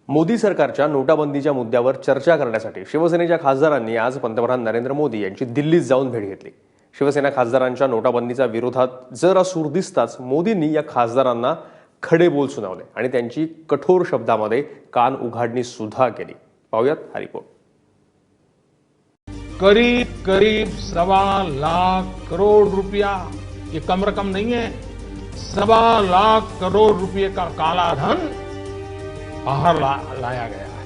मोदी सरकारच्या नोटाबंदीच्या मुद्द्यावर चर्चा करण्यासाठी शिवसेनेच्या खासदारांनी आज पंतप्रधान नरेंद्र मोदी यांची दिल्लीत जाऊन भेट घेतली। शिवसेना खासदारांच्या नोटाबंदीचा विरोधात जरा सूर दिसताच मोदींनी या खासदारांना खडे बोल सुनावले आणि त्यांची कठोर शब्दामध्ये कान उघाडणी सुद्धा केली। पाहूयात हा रिपोर्ट। करीब करीब 1.25 लाख करोड़ रुपया, ये कम रकम नहीं है। 1.25 लाख करोड़ रुपए का काला धन बाहर लाया गया है।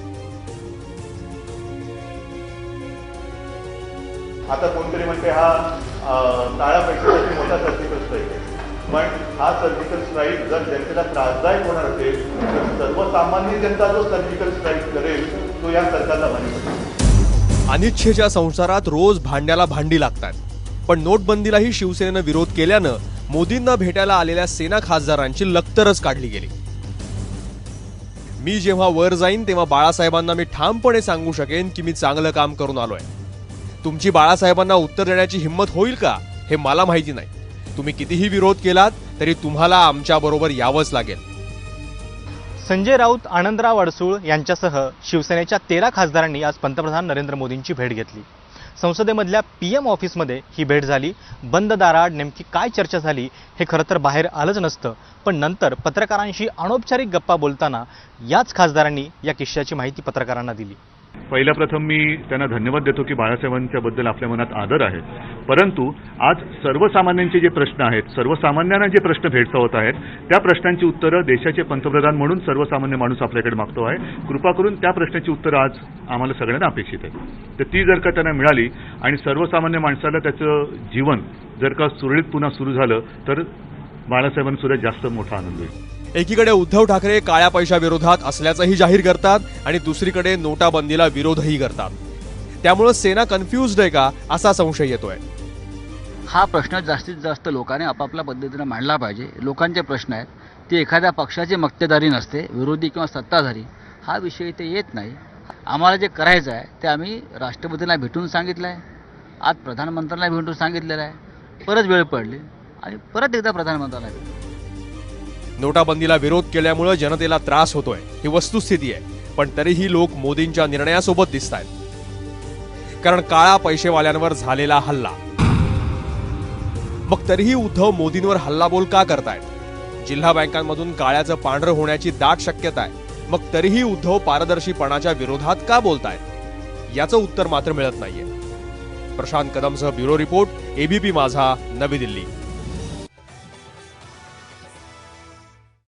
आता कोणतरी म्हणते हा काळ्या पैशासाठी मोठा सर्जिकल स्ट्राईक आहे, पण हा सर्जिकल स्ट्राईक जर जनतेला त्रासदायक होणार असेल तर सर्वसामान्य जनता जो सर्जिकल स्ट्राईक करेल तो या सरकारला मान्य। अनिच्छेच्या संसारात रोज भांड्याला भांडी लागतात, पण नोटबंदीलाही शिवसेनेनं विरोध केल्यानं मोदींना भेटायला आलेल्या सेना खासदारांची लक्तरच काढली गेली। मी जेव्हा वर जाईन तेव्हा बाळासाहेबांना मी ठामपणे सांगू शकेन की मी चांगलं काम करून आलोय। तुमची बाळासाहेबांना उत्तर देण्याची हिम्मत होईल का हे मला माहिती नाही। तुम्ही कितीही विरोध केलात तरी तुम्हाला आमच्या बरोबर यावंच लागेल। संजय राऊत, आनंदराव अडसूळ यांच्यासह शिवसेनेच्या 13 खासदारांनी आज पंतप्रधान नरेंद्र मोदींची भेट घेतली। संसदेमधल्या पीएम ऑफिसमध्ये ही भेट झाली। बंद दाराआड नेमकी काय चर्चा झाली हे खरं तर बाहेर आलंच नसतं, पण नंतर पत्रकारांशी अनौपचारिक गप्पा बोलताना याच खासदारांनी या किस्स्याची माहिती पत्रकारांना दिली। पहिल्या प्रथम मी त्यांना धन्यवाद देतो की बाळासाहेबांच्या बद्दल आपल्या मनात आदर आहे, परंतु आज सर्वसामान्यांचे जे प्रश्न आहेत, सर्वसामान्यांना जे प्रश्न भेडसावत आहेत त्या प्रश्नांची उत्तरं देशाचे पंतप्रधान म्हणून सर्वसामान्य माणूस आपल्याकडे मागतो आहे। कृपा करून त्या प्रश्नाची उत्तरं आज आम्हाला सगळ्यांना अपेक्षित आहे, तर ती जर का त्यांना मिळाली आणि सर्वसामान्य माणसाला त्याचं जीवन जर का सुरळीत पुन्हा सुरू झालं तर बाळासाहेबांना सुद्धा जास्त मोठा आनंद होईल। एकीकडे उद्धव ठाकरे काळ्या पैशाविरोधात असल्याचंही जाहीर करतात आणि दुसरीकडे नोटाबंदीला विरोधही करतात। त्यामुळे सेना कन्फ्युज्ड आहे का असा संशय येतोय। हा प्रश्न जास्तीत जास्त लोकांनी आपापल्या पद्धतीने मांडला पाहिजे। लोकांचे प्रश्न आहेत ते एखाद्या पक्षाची मक्तेदारी नसते, विरोधी किंवा सत्ताधारी हा विषय इथे येत नाही। आम्हाला जे करायचं आहे ते आम्ही राष्ट्रपतींना भेटून सांगितलं आहे, आज प्रधानमंत्र्यांना भेटून सांगितलेलं आहे। परत वेळ पडली आणि परत एकदा प्रधानमंत्र्यांना भेटू। नोटाबंदीला विरोध केल्यामुळे जनतेला त्रास होतोय ही वस्तुस्थिती आहे, पण तरीही लोक मोदींच्या निर्णयासोबत दिसतायत। कारण काळा पैसेवाल्यांवर झालेला हल्ला, मग तरीही उद्धव मोदींवर हल्लाबोल का करतायत? जिल्हा बँकांमधून काळ्याचं पांढरं होण्याची दाट शक्यता आहे, मग तरीही उद्धव पारदर्शीपणाच्या विरोधात का बोलतायत? याचं उत्तर मात्र मिळत नाहीये। प्रशांत कदमसह ब्युरो रिपोर्ट, एबीपी माझा, नवी दिल्ली।